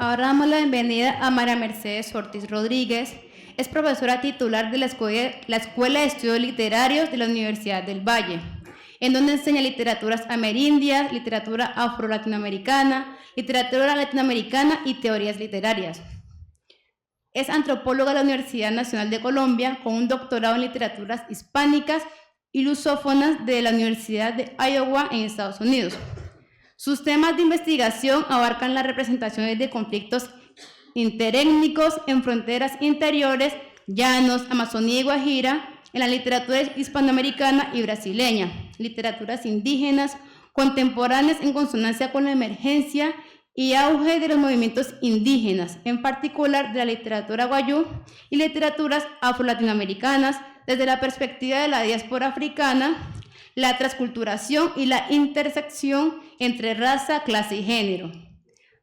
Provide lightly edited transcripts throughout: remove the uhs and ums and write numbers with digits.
Ahora damos la bienvenida a María Mercedes Ortiz Rodríguez. Es profesora titular de la Escuela de Estudios Literarios de la Universidad del Valle, en donde enseña literaturas amerindias, literatura afro-latinoamericana, literatura latinoamericana y teorías literarias. Es antropóloga de la Universidad Nacional de Colombia, con un doctorado en literaturas hispánicas y lusófonas de la Universidad de Iowa en Estados Unidos. Sus temas de investigación abarcan las representaciones de conflictos interétnicos en fronteras interiores, llanos, Amazonía y Guajira, en la literatura hispanoamericana y brasileña, literaturas indígenas contemporáneas en consonancia con la emergencia y auge de los movimientos indígenas, en particular de la literatura guayú y literaturas afro-latinoamericanas, desde la perspectiva de la diáspora africana, la transculturación y la intersección entre raza, clase y género.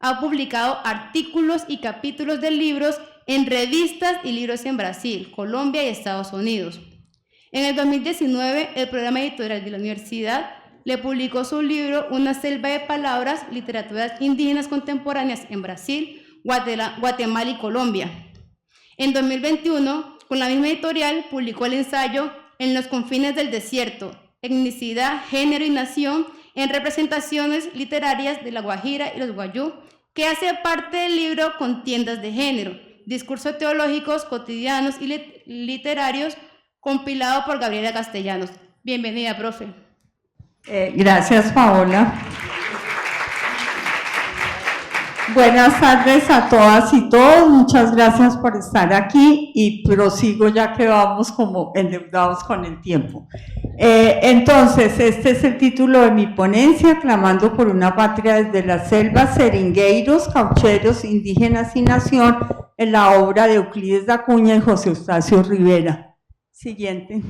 Ha publicado artículos y capítulos de libros en revistas y libros en Brasil, Colombia y Estados Unidos. En el 2019, el programa editorial de la universidad le publicó su libro Una selva de palabras, literaturas indígenas contemporáneas en Brasil, Guatemala y Colombia. En 2021, con la misma editorial, publicó el ensayo En los confines del desierto, etnicidad, género y nación en representaciones literarias de la Guajira y los guayú, que hace parte del libro Contiendas de género, discursos teológicos cotidianos y literarios, compilado por Gabriela Castellanos. Bienvenida, profe. Gracias, Paola. Buenas tardes a todas y todos, muchas gracias por estar aquí y prosigo ya que vamos como endeudados con el tiempo. Entonces, este es el título de mi ponencia, Clamando por una patria desde las selvas, seringueiros, caucheros, indígenas y nación, en la obra de Euclides da Cunha y José Eustacio Rivera. Siguiente.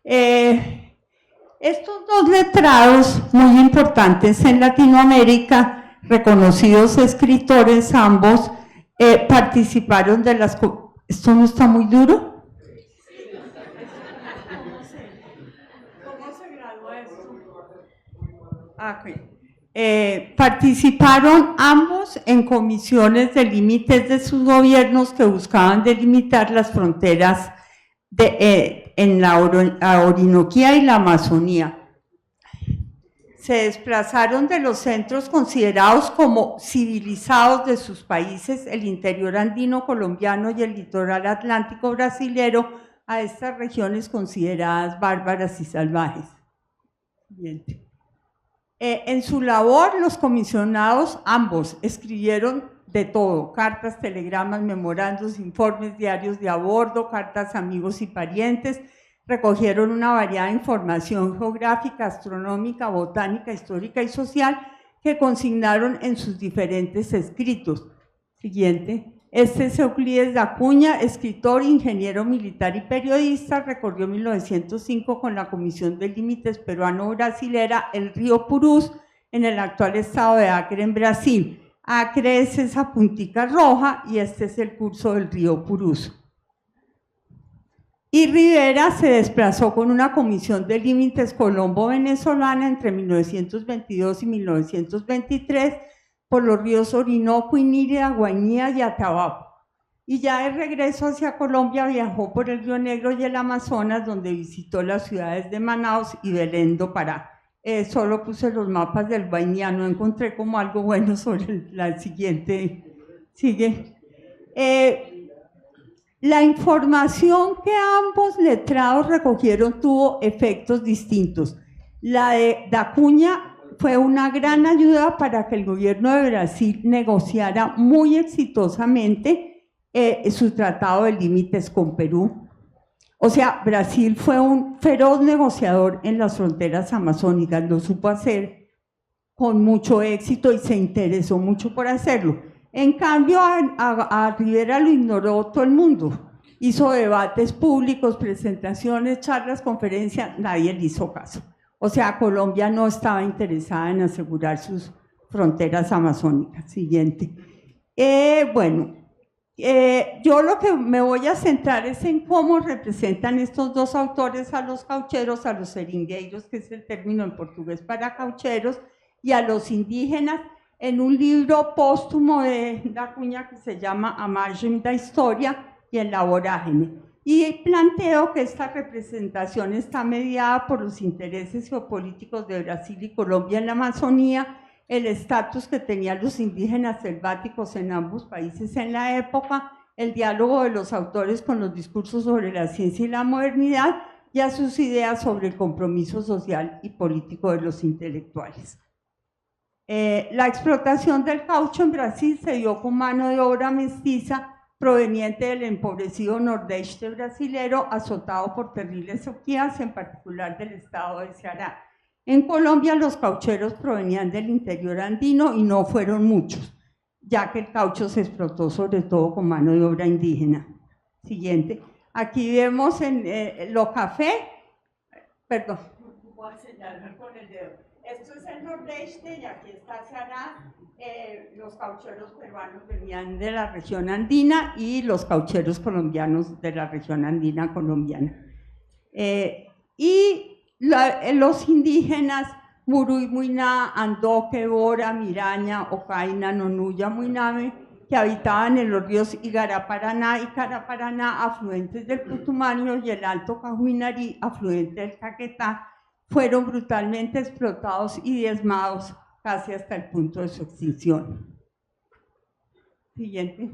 Estos dos letrados muy importantes en Latinoamérica, reconocidos escritores ambos, participaron de las... ¿Esto no está muy duro? ¿Cómo se graduó esto? Participaron ambos en comisiones de límites de sus gobiernos que buscaban delimitar las fronteras en la Orinoquía y la Amazonía. Se desplazaron de los centros considerados como civilizados de sus países, el interior andino colombiano y el litoral atlántico brasilero, a estas regiones consideradas bárbaras y salvajes. Siguiente. En su labor, los comisionados ambos escribieron de todo: cartas, telegramas, memorandos, informes, diarios de a bordo, cartas a amigos y parientes. Recogieron una variada información geográfica, astronómica, botánica, histórica y social que consignaron en sus diferentes escritos. Siguiente. Este es Euclides da Cunha, escritor, ingeniero militar y periodista. Recorrió 1905 con la Comisión de Límites Peruano-Brasilera el río Purús en el actual estado de Acre, en Brasil. Acre es esa puntica roja y este es el curso del río Purús. Y Rivera se desplazó con una comisión de límites colombo-venezolana entre 1922 y 1923 por los ríos Orinoco, Inírida, Guainía y Atabapo. Y ya de regreso hacia Colombia viajó por el Río Negro y el Amazonas, donde visitó las ciudades de Manaos y Belén do Pará. Solo puse los mapas del Guainía, no encontré como algo bueno sobre la siguiente. Sigue. La información que ambos letrados recogieron tuvo efectos distintos. La de da Cunha fue una gran ayuda para que el gobierno de Brasil negociara muy exitosamente su tratado de límites con Perú. O sea, Brasil fue un feroz negociador en las fronteras amazónicas, lo supo hacer con mucho éxito y se interesó mucho por hacerlo. En cambio, a Rivera lo ignoró todo el mundo. Hizo debates públicos, presentaciones, charlas, conferencias, nadie le hizo caso. O sea, Colombia no estaba interesada en asegurar sus fronteras amazónicas. Siguiente. Yo lo que me voy a centrar es en cómo representan estos dos autores a los caucheros, a los seringueiros, que es el término en portugués para caucheros, y a los indígenas en un libro póstumo de Da Cunha que se llama A Margem da Historia y en la vorágine. Y planteo que esta representación está mediada por los intereses geopolíticos de Brasil y Colombia en la Amazonía, el estatus que tenían los indígenas selváticos en ambos países en la época, el diálogo de los autores con los discursos sobre la ciencia y la modernidad y a sus ideas sobre el compromiso social y político de los intelectuales. La explotación del caucho en Brasil se dio con mano de obra mestiza proveniente del empobrecido nordeste brasilero azotado por terribles sequías, en particular del estado de Ceará. En Colombia los caucheros provenían del interior andino y no fueron muchos, ya que el caucho se explotó sobre todo con mano de obra indígena. Siguiente. Aquí vemos en lo café, perdón, voy a señalar con el dedo. Esto es el nordeste y aquí está Ceará. Los caucheros peruanos venían de la región andina y los caucheros colombianos de la región andina colombiana. Los indígenas Murui Muiná, Andoque, Bora, Miraña, Ocaina, Nonuya, Muiname, que habitaban en los ríos Igaraparaná y Caraparaná, afluentes del Putumayo, y el Alto Cajuinarí, afluente del Caquetá, fueron brutalmente explotados y diezmados casi hasta el punto de su extinción. Siguiente.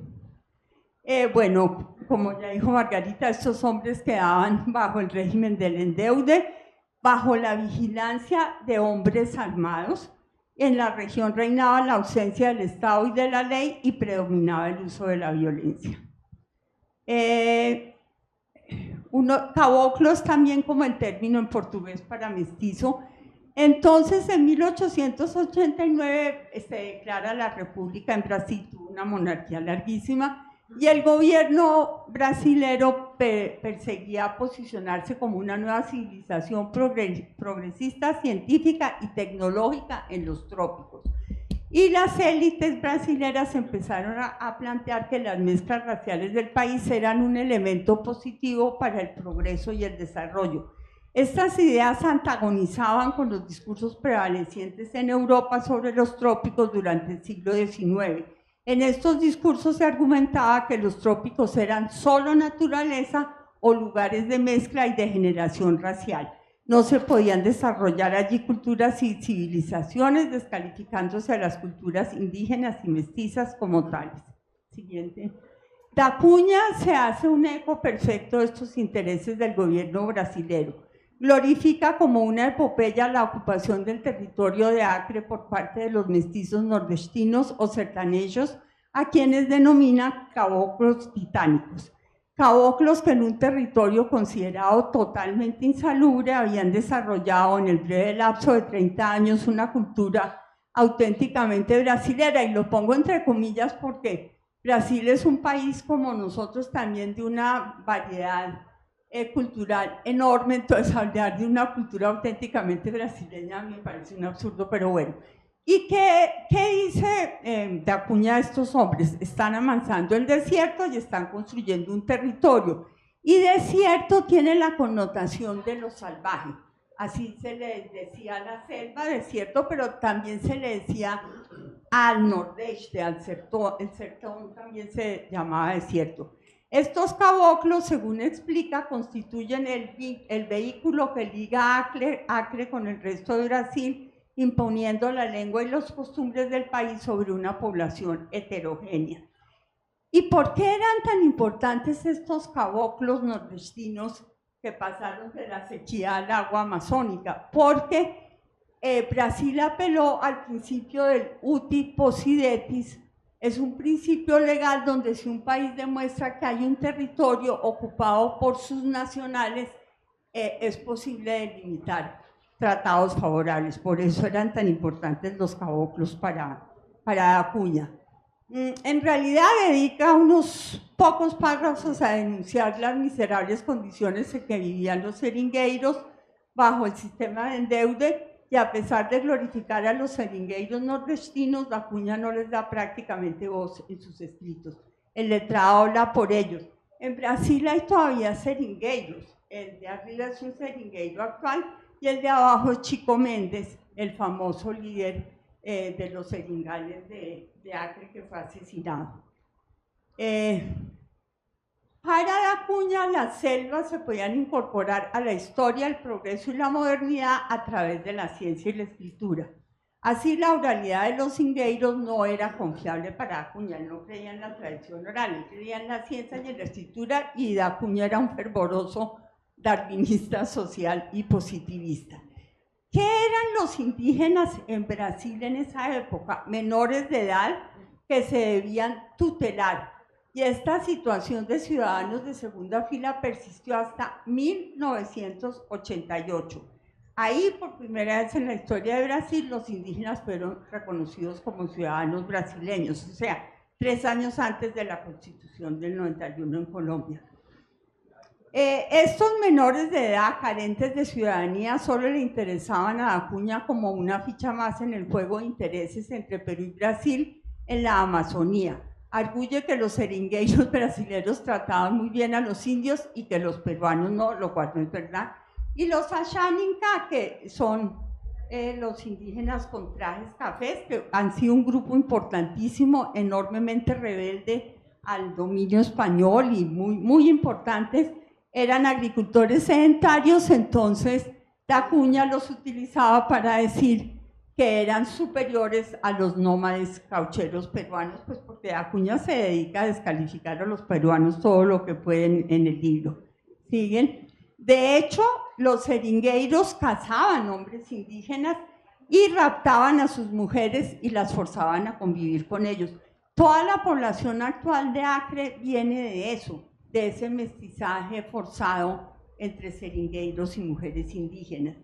Bueno, como ya dijo Margarita, estos hombres quedaban bajo el régimen del endeude, bajo la vigilancia de hombres armados. En la región reinaba la ausencia del Estado y de la ley y predominaba el uso de la violencia. Caboclos también como el término en portugués para mestizo. Entonces, en 1889 se declara la República en Brasil, una monarquía larguísima, y el gobierno brasilero perseguía posicionarse como una nueva civilización progresista, científica y tecnológica en los trópicos. Y las élites brasileras empezaron a plantear que las mezclas raciales del país eran un elemento positivo para el progreso y el desarrollo. Estas ideas antagonizaban con los discursos prevalecientes en Europa sobre los trópicos durante el siglo XIX. En estos discursos se argumentaba que los trópicos eran solo naturaleza o lugares de mezcla y de generación racial. No se podían desarrollar allí culturas y civilizaciones, descalificándose a las culturas indígenas y mestizas como tales. Siguiente. Da Cunha se hace un eco perfecto de estos intereses del gobierno brasilero. Glorifica como una epopeya la ocupación del territorio de Acre por parte de los mestizos nordestinos o sertanejos, a quienes denomina caboclos titánicos. Caboclos que en un territorio considerado totalmente insalubre habían desarrollado en el breve lapso de 30 años una cultura auténticamente brasilera, y lo pongo entre comillas porque Brasil es un país como nosotros también de una variedad cultural enorme, entonces hablar de una cultura auténticamente brasileña me parece un absurdo, pero bueno. ¿Y qué dice Da Cunha de estos hombres? Están amansando el desierto y están construyendo un territorio. Y desierto tiene la connotación de lo salvaje. Así se le decía a la selva desierto, pero también se le decía al nordeste, al sertón. El sertón también se llamaba desierto. Estos caboclos, según explica, constituyen el vehículo que liga Acre con el resto de Brasil, imponiendo la lengua y las costumbres del país sobre una población heterogénea. ¿Y por qué eran tan importantes estos caboclos nordestinos que pasaron de la sequía al agua amazónica? Porque Brasil apeló al principio del uti possidetis. Es un principio legal donde si un país demuestra que hay un territorio ocupado por sus nacionales, es posible delimitar tratados favorables. Por eso eran tan importantes los caboclos para Da Cunha. En realidad dedica unos pocos párrafos a denunciar las miserables condiciones en que vivían los seringueiros bajo el sistema de endeude, y a pesar de glorificar a los seringueiros nordestinos, Da Cunha no les da prácticamente voz en sus escritos. El letrado habla por ellos. En Brasil hay todavía seringueiros. El de arriba es un seringueiro actual y el de abajo es Chico Mendes, el famoso líder de los seringales de Acre, que fue asesinado. Para Acuña, las selvas se podían incorporar a la historia, el progreso y la modernidad a través de la ciencia y la escritura. Así, la oralidad de los singueiros no era confiable para Acuña. Él no creía en la tradición oral, él creía en la ciencia y en la escritura, y Acuña era un fervoroso darwinista social y positivista. ¿Qué eran los indígenas en Brasil en esa época? Menores de edad que se debían tutelar. Y esta situación de ciudadanos de segunda fila persistió hasta 1988. Ahí, por primera vez en la historia de Brasil, los indígenas fueron reconocidos como ciudadanos brasileños, o sea, 3 años antes de la Constitución del 91 en Colombia. Estos menores de edad, carentes de ciudadanía, solo le interesaban a Acuña como una ficha más en el juego de intereses entre Perú y Brasil en la Amazonía. Arguye que los seringueiros brasileños trataban muy bien a los indios y que los peruanos no, lo cual no es verdad. Y los Ashaninka, que son los indígenas con trajes cafés, que han sido un grupo importantísimo, enormemente rebelde al dominio español y muy importantes, eran agricultores sedentarios. Entonces Acuña los utilizaba para decir que eran superiores a los nómades caucheros peruanos, pues porque Acuña se dedica a descalificar a los peruanos todo lo que pueden en el libro. ¿Siguen? De hecho, los seringueiros cazaban hombres indígenas y raptaban a sus mujeres y las forzaban a convivir con ellos. Toda la población actual de Acre viene de eso, de ese mestizaje forzado entre seringueiros y mujeres indígenas.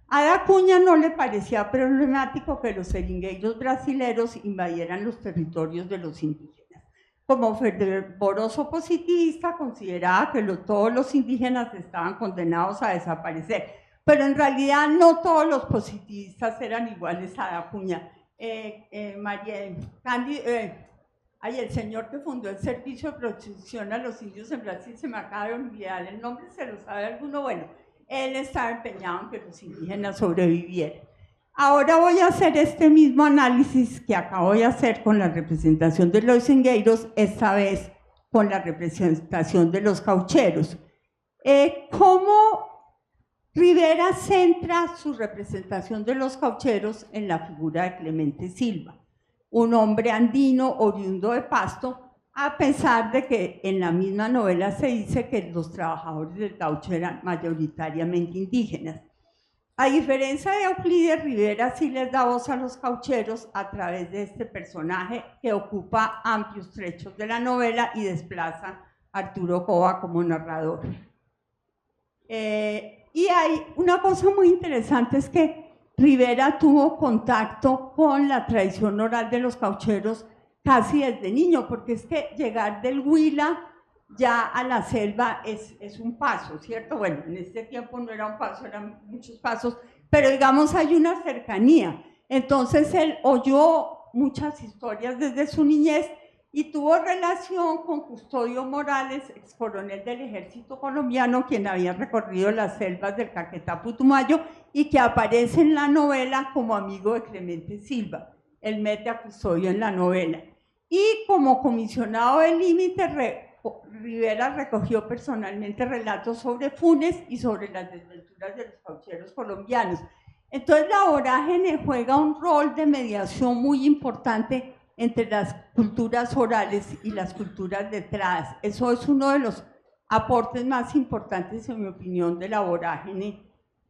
A Acuña no le parecía problemático que los seringueiros brasileros invadieran los territorios de los indígenas. Como fervoroso positivista, consideraba que todos los indígenas estaban condenados a desaparecer, pero en realidad no todos los positivistas eran iguales a Acuña. El señor que fundó el Servicio de Protección a los Indios en Brasil, se me acaba de olvidar el nombre, ¿se lo sabe alguno? Bueno, él estaba empeñado en que los indígenas sobrevivieran. Ahora voy a hacer este mismo análisis que acabo de hacer con la representación de los seringueiros, esta vez con la representación de los caucheros. ¿Cómo Rivera centra su representación de los caucheros en la figura de Clemente Silva, un hombre andino oriundo de Pasto, a pesar de que en la misma novela se dice que los trabajadores del caucho eran mayoritariamente indígenas? A diferencia de Euclides, Rivera sí les da voz a los caucheros a través de este personaje que ocupa amplios trechos de la novela y desplaza a Arturo Cova como narrador. Y hay una cosa muy interesante, es que Rivera tuvo contacto con la tradición oral de los caucheros casi desde niño, porque es que llegar del Huila ya a la selva es un paso, ¿cierto? Bueno, en este tiempo no era un paso, eran muchos pasos, pero digamos hay una cercanía. Entonces él oyó muchas historias desde su niñez y tuvo relación con Custodio Morales, ex coronel del ejército colombiano, quien había recorrido las selvas del Caquetá Putumayo y que aparece en la novela como amigo de Clemente Silva. Él mete a Custodio en la novela. Y como comisionado del límite, Rivera recogió personalmente relatos sobre Funes y sobre las desventuras de los caucheros colombianos. Entonces la vorágine juega un rol de mediación muy importante entre las culturas orales y las culturas letradas. Eso es uno de los aportes más importantes, en mi opinión, de la vorágine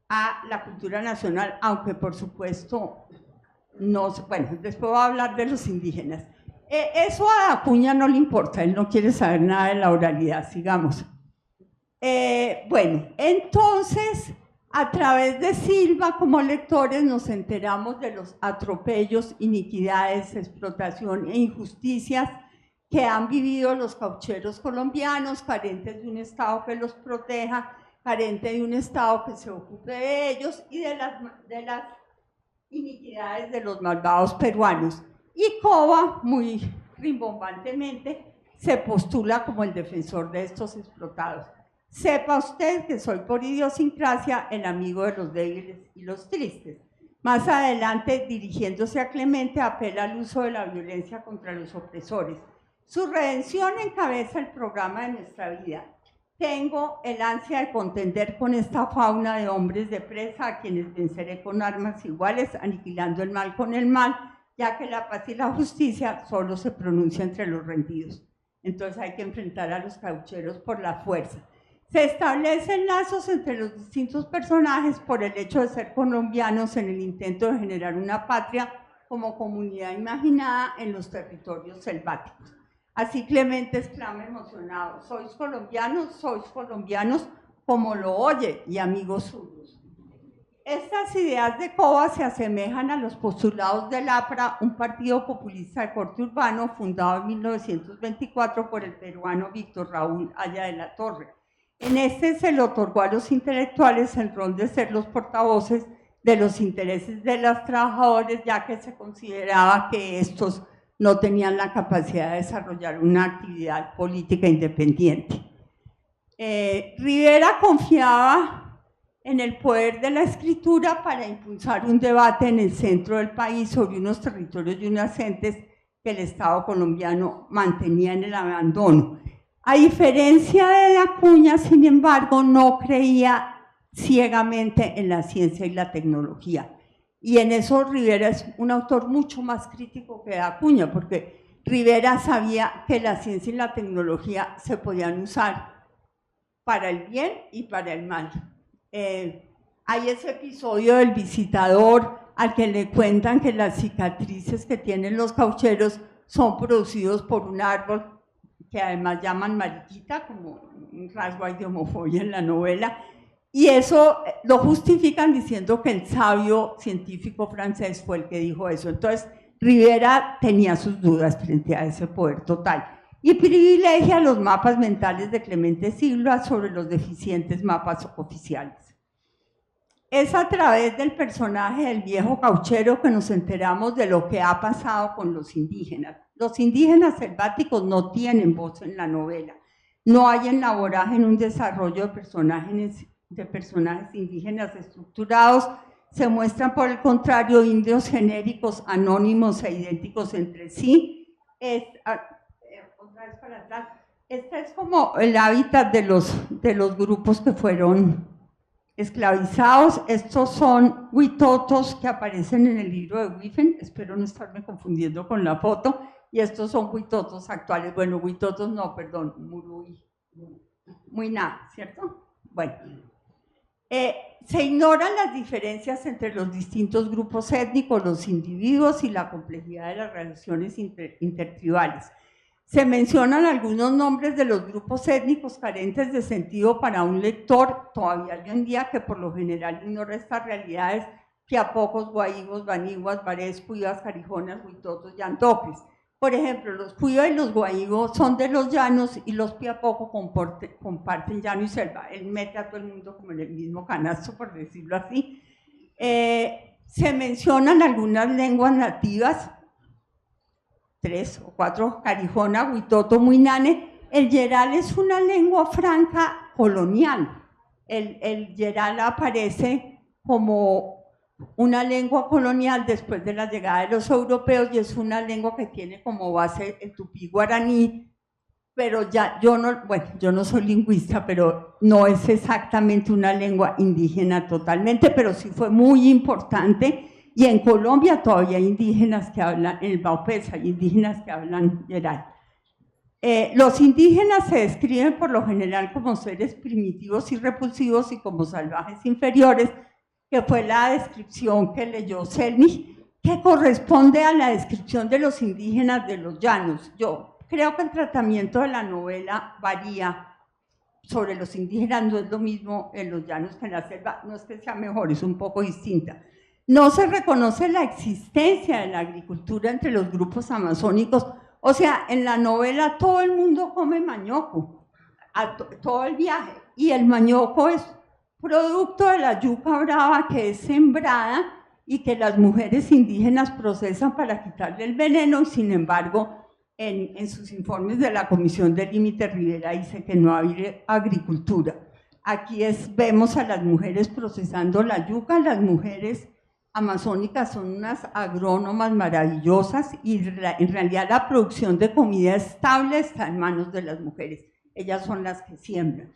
a la cultura nacional, aunque por supuesto no, bueno, después voy a hablar de los indígenas. Eso a Acuña no le importa, él no quiere saber nada de la oralidad, sigamos. Bueno, entonces, a través de Silva, como lectores, nos enteramos de los atropellos, iniquidades, explotación e injusticias que han vivido los caucheros colombianos, carentes de un Estado que los proteja, carentes de un Estado que se ocupe de ellos y de las iniquidades de los malvados peruanos. Y Cova, muy rimbombantemente, se postula como el defensor de estos explotados. Sepa usted que soy por idiosincrasia el amigo de los débiles y los tristes. Más adelante, dirigiéndose a Clemente, apela al uso de la violencia contra los opresores. Su redención encabeza el programa de nuestra vida. Tengo el ansia de contender con esta fauna de hombres de presa a quienes venceré con armas iguales, aniquilando el mal con el mal, ya que la paz y la justicia solo se pronuncia entre los rendidos. Entonces hay que enfrentar a los caucheros por la fuerza. Se establecen lazos entre los distintos personajes por el hecho de ser colombianos en el intento de generar una patria como comunidad imaginada en los territorios selváticos. Así Clemente exclama emocionado: sois colombianos como lo oye, y amigos suyos. Estas ideas de Cova se asemejan a los postulados del APRA, un partido populista de corte urbano fundado en 1924 por el peruano Víctor Raúl Haya de la Torre. En este se le otorgó a los intelectuales el rol de ser los portavoces de los intereses de los trabajadores, ya que se consideraba que estos no tenían la capacidad de desarrollar una actividad política independiente. Rivera confiaba en el poder de la escritura para impulsar un debate en el centro del país sobre unos territorios y unas entes que el Estado colombiano mantenía en el abandono. A diferencia de Acuña, sin embargo, no creía ciegamente en la ciencia y la tecnología. Y en eso Rivera es un autor mucho más crítico que Acuña, porque Rivera sabía que la ciencia y la tecnología se podían usar para el bien y para el mal. Hay ese episodio del visitador al que le cuentan que las cicatrices que tienen los caucheros son producidos por un árbol que además llaman mariquita, como un rasgo de homofobia en la novela, y eso lo justifican diciendo que el sabio científico francés fue el que dijo eso. Entonces Rivera tenía sus dudas frente a ese poder total y privilegia los mapas mentales de Clemente Silva sobre los deficientes mapas oficiales. Es a través del personaje del viejo cauchero que nos enteramos de lo que ha pasado con los indígenas. Los indígenas selváticos no tienen voz en la novela. No hay en la vorágine un desarrollo de personajes indígenas estructurados. Se muestran, por el contrario, indios genéricos, anónimos e idénticos entre sí. Otra vez para atrás. Este es como el hábitat de los grupos que fueron esclavizados. Estos son huitotos que aparecen en el libro de Wiffen, espero no estarme confundiendo con la foto, y estos son huitotos actuales. Bueno, huitotos no, perdón, Muiná, ¿cierto? Bueno, se ignoran las diferencias entre los distintos grupos étnicos, los individuos y la complejidad de las relaciones intertribales. Se mencionan algunos nombres de los grupos étnicos carentes de sentido para un lector todavía hoy en día, que por lo general ignora estas realidades: piapocos, guaigos, baniguas, barés, cuivas, carijonas, huitotos y antopes. Por ejemplo, los cuivas y los guaigos son de los llanos y los piapocos comparten llano y selva. Él mete a todo el mundo como en el mismo canasto, por decirlo así. Se mencionan algunas lenguas nativas, 3 o 4, carijona, huitoto, muinane. El yeral es una lengua franca colonial. El yeral aparece como una lengua colonial después de la llegada de los europeos y es una lengua que tiene como base el tupí guaraní, pero ya yo no soy lingüista, pero no es exactamente una lengua indígena totalmente, pero sí fue muy importante. Y en Colombia todavía hay indígenas que hablan, en el Baupés hay indígenas que hablan yeral. Los indígenas se describen por lo general como seres primitivos y repulsivos y como salvajes inferiores, que fue la descripción que leyó Selmy, que corresponde a la descripción de los indígenas de los llanos. Yo creo que el tratamiento de la novela varía sobre los indígenas, no es lo mismo en los llanos que en la selva, no es que sea mejor, es un poco distinta. No se reconoce la existencia de la agricultura entre los grupos amazónicos. O sea, en la novela todo el mundo come mañoco, todo el viaje, y el mañoco es producto de la yuca brava que es sembrada y que las mujeres indígenas procesan para quitarle el veneno, y sin embargo, en sus informes de la Comisión de Límite, Rivera dice que no hay agricultura. Aquí vemos a las mujeres procesando la yuca, las mujeres amazónicas son unas agrónomas maravillosas y en realidad la producción de comida estable está en manos de las mujeres. Ellas son las que siembran.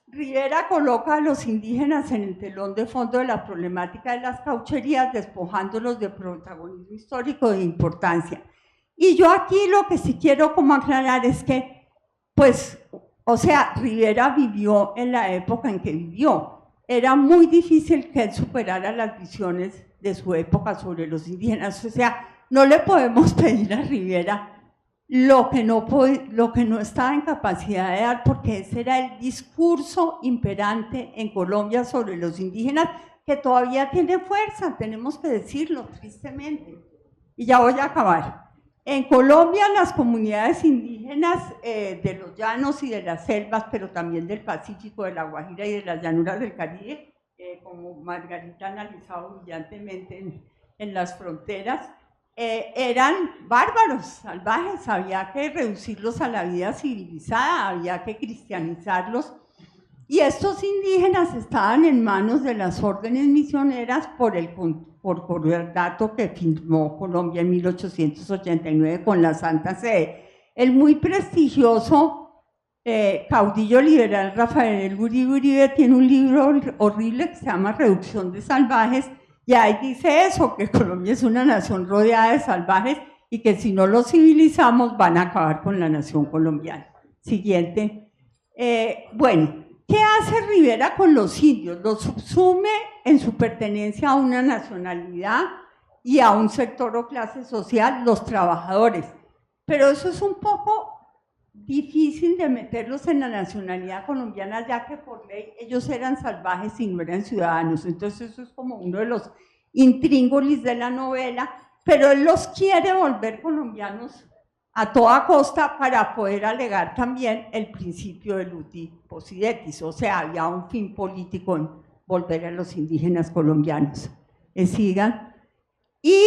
Rivera coloca a los indígenas en el telón de fondo de la problemática de las caucherías, despojándolos de protagonismo histórico de importancia. Y yo aquí lo que sí quiero como aclarar es que, pues, o sea, Rivera vivió en la época en que vivió. Era muy difícil que él superara las visiones de su época sobre los indígenas. O sea, no le podemos pedir a Rivera lo que no estaba en capacidad de dar, porque ese era el discurso imperante en Colombia sobre los indígenas, que todavía tiene fuerza, tenemos que decirlo tristemente. Y ya voy a acabar. En Colombia, las comunidades indígenas de los llanos y de las selvas, pero también del Pacífico, de la Guajira y de las llanuras del Caribe, como Margarita ha analizado brillantemente en las fronteras, eran bárbaros, salvajes. Había que reducirlos a la vida civilizada, había que cristianizarlos. Y estos indígenas estaban en manos de las órdenes misioneras por el concordato que firmó Colombia en 1889 con la Santa Sede. El muy prestigioso caudillo liberal Rafael Uribe Uribe tiene un libro horrible que se llama Reducción de Salvajes, y ahí dice eso, que Colombia es una nación rodeada de salvajes y que si no los civilizamos van a acabar con la nación colombiana. Siguiente. Bueno, ¿qué hace Rivera con los indios? Los subsume en su pertenencia a una nacionalidad y a un sector o clase social, los trabajadores. Pero eso es un poco difícil de meterlos en la nacionalidad colombiana, ya que por ley ellos eran salvajes y no eran ciudadanos. Entonces eso es como uno de los intríngulis de la novela, pero él los quiere volver colombianos a toda costa para poder alegar también el principio de Luti Posidetis. O sea, había un fin político en volver a los indígenas colombianos. Sigan. Y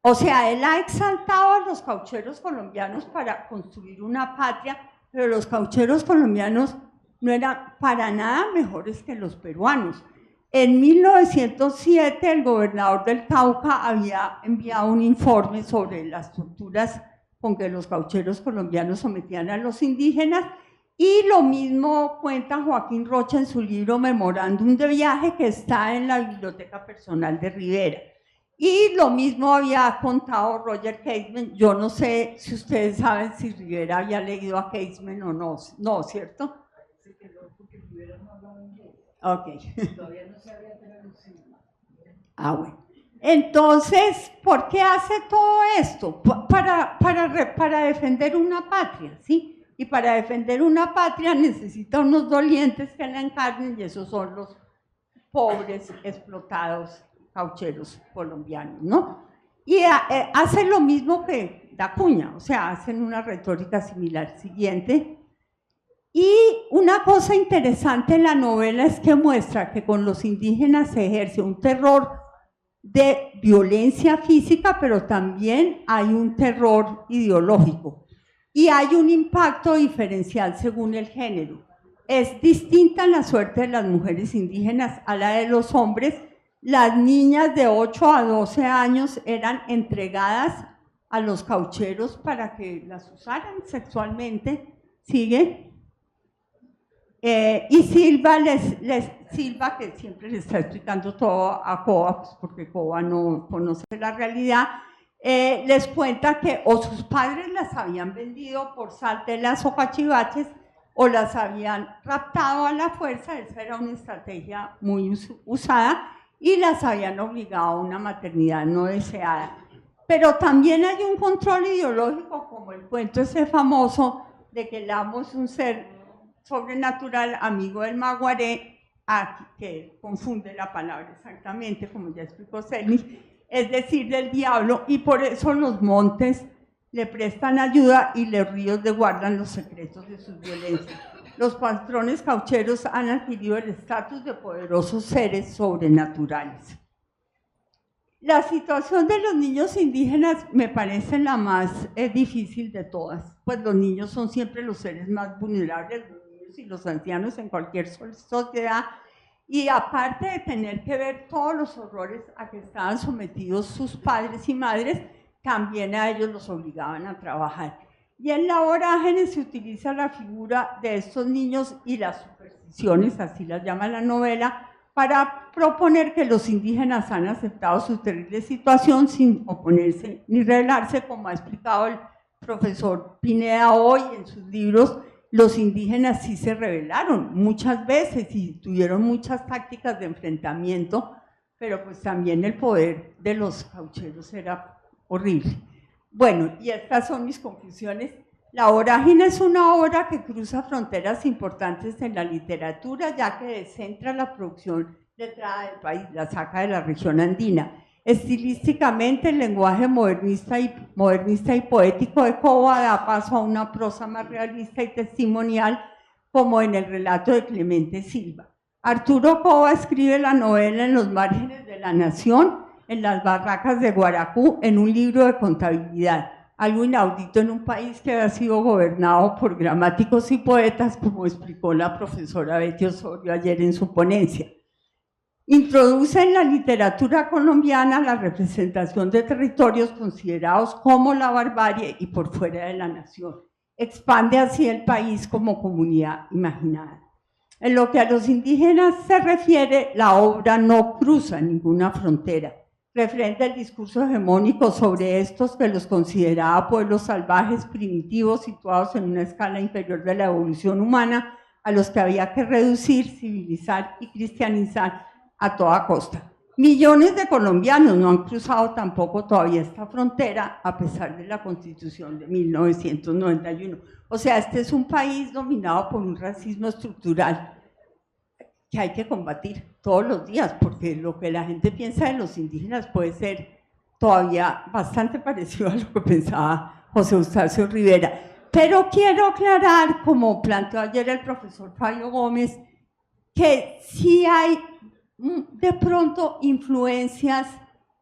o sea, él ha exaltado a los caucheros colombianos para construir una patria, pero los caucheros colombianos no eran para nada mejores que los peruanos. En 1907 el gobernador del Cauca había enviado un informe sobre las torturas con que los caucheros colombianos sometían a los indígenas, y lo mismo cuenta Joaquín Rocha en su libro Memorándum de Viaje, que está en la biblioteca personal de Rivera. Y lo mismo había contado Roger Casement. Yo no sé si ustedes saben si Rivera había leído a Casement o no. No, ¿cierto? Porque Rivera no hablaba inglés. Ok. Todavía no se había traducido. Ah, bueno. Entonces, ¿por qué hace todo esto? Para defender una patria, ¿sí? Y para defender una patria necesita unos dolientes que la encarnen, y esos son los pobres explotados caucheros colombianos, ¿no? Y hacen lo mismo que Dacuña, o sea, hacen una retórica similar. Siguiente. Y una cosa interesante en la novela es que muestra que con los indígenas se ejerce un terror de violencia física, pero también hay un terror ideológico y hay un impacto diferencial según el género. Es distinta la suerte de las mujeres indígenas a la de los hombres. Las niñas de 8 a 12 años eran entregadas a los caucheros para que las usaran sexualmente. ¿Sigue? Y Silva, Silva, que siempre le está explicando todo a Coba, pues porque Coba no conoce la realidad, les cuenta que o sus padres las habían vendido por saltelas o cachivaches, o las habían raptado a la fuerza. Esa era una estrategia muy usada, y las habían obligado a una maternidad no deseada. Pero también hay un control ideológico, como el cuento ese famoso de que el amo es un ser sobrenatural, amigo del maguaré, que confunde la palabra exactamente, como ya explicó Celis, es decir, del diablo, y por eso los montes le prestan ayuda y los ríos le guardan los secretos de sus violencias. Los patrones caucheros han adquirido el estatus de poderosos seres sobrenaturales. La situación de los niños indígenas me parece la más difícil de todas, pues los niños son siempre los seres más vulnerables, los niños y los ancianos en cualquier sociedad, Y aparte de tener que ver todos los horrores a que estaban sometidos sus padres y madres, también a ellos los obligaban a trabajar. Y en la Vorágine se utiliza la figura de estos niños y las supersticiones, así las llama la novela, para proponer que los indígenas han aceptado su terrible situación sin oponerse ni rebelarse, como ha explicado el profesor Pineda hoy en sus libros. Los indígenas sí se rebelaron muchas veces y tuvieron muchas tácticas de enfrentamiento, pero pues también el poder de los caucheros era horrible. Bueno, y estas son mis conclusiones. La Vorágine es una obra que cruza fronteras importantes en la literatura, ya que descentra la producción letrada del país, la saca de la región andina. Estilísticamente, el lenguaje modernista y poético de Coba da paso a una prosa más realista y testimonial, como en el relato de Clemente Silva. Arturo Coba escribe la novela en los márgenes de la nación, en las barracas de Guaracú, en un libro de contabilidad, algo inaudito en un país que ha sido gobernado por gramáticos y poetas, como explicó la profesora Betty Osorio ayer en su ponencia. Introduce en la literatura colombiana la representación de territorios considerados como la barbarie y por fuera de la nación. Expande así el país como comunidad imaginada. En lo que a los indígenas se refiere, la obra no cruza ninguna frontera. Refrenda el discurso hegemónico sobre estos, que los consideraba pueblos salvajes, primitivos, situados en una escala inferior de la evolución humana, a los que había que reducir, civilizar y cristianizar a toda costa. Millones de colombianos no han cruzado tampoco todavía esta frontera, a pesar de la Constitución de 1991. O sea, este es un país dominado por un racismo estructural que hay que combatir todos los días, porque lo que la gente piensa de los indígenas puede ser todavía bastante parecido a lo que pensaba José Eustacio Rivera. Pero quiero aclarar, como planteó ayer el profesor Fabio Gómez, que sí hay de pronto influencias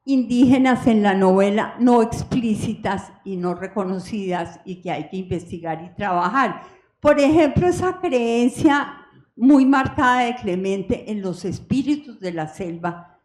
indígenas en la novela no explícitas y no reconocidas, y que hay que investigar y trabajar. Por ejemplo, esa creencia muy marcada de Clemente en los espíritus de la selva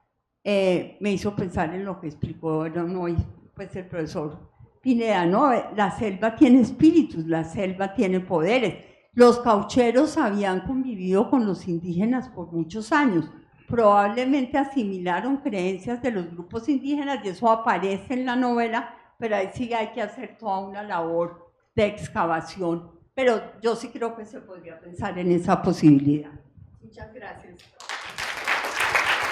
me hizo pensar en lo que explicó hoy pues, el profesor Pineda, ¿no? La selva tiene espíritus, la selva tiene poderes. Los caucheros habían convivido con los indígenas por muchos años, probablemente asimilaron creencias de los grupos indígenas, y eso aparece en la novela, pero ahí sí hay que hacer toda una labor de excavación. Pero yo sí creo que se podría pensar en esa posibilidad. Muchas gracias.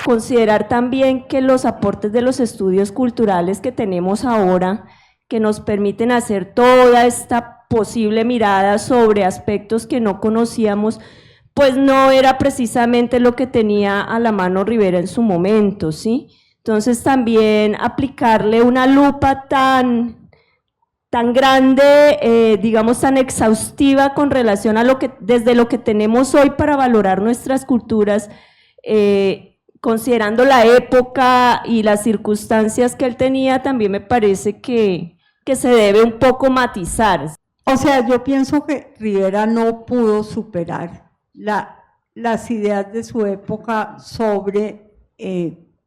Considerar también que los aportes de los estudios culturales que tenemos ahora, que nos permiten hacer toda esta posible mirada sobre aspectos que no conocíamos, pues no era precisamente lo que tenía a la mano Rivera en su momento, ¿sí? Entonces también aplicarle una lupa tan grande, digamos tan exhaustiva con relación a desde lo que tenemos hoy para valorar nuestras culturas, considerando la época y las circunstancias que él tenía, también me parece que se debe un poco matizar. O sea, yo pienso que Rivera no pudo superar las ideas de su época sobre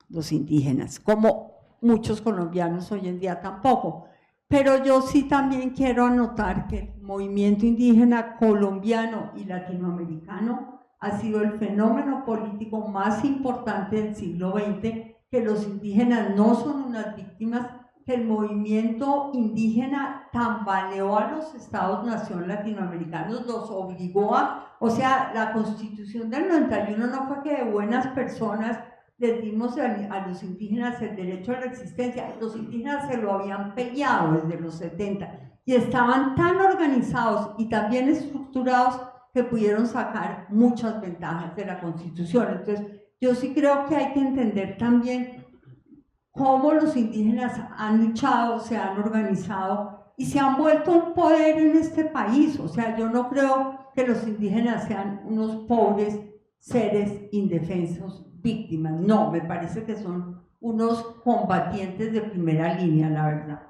los indígenas, como muchos colombianos hoy en día tampoco. Pero yo sí también quiero anotar que el movimiento indígena colombiano y latinoamericano ha sido el fenómeno político más importante del siglo XX, que los indígenas no son unas víctimas, que el movimiento indígena tambaleó a los estados-nación latinoamericanos, los obligó o sea, la Constitución del 91 no fue que de buenas personas les dimos a los indígenas el derecho a la existencia. Los indígenas se lo habían peleado desde los 70 y estaban tan organizados y tan bien estructurados que pudieron sacar muchas ventajas de la Constitución. Entonces, yo sí creo que hay que entender también cómo los indígenas han luchado, se han organizado y se han vuelto un poder en este país. O sea, yo no creo que los indígenas sean unos pobres seres indefensos, víctimas. No, me parece que son unos combatientes de primera línea, la verdad.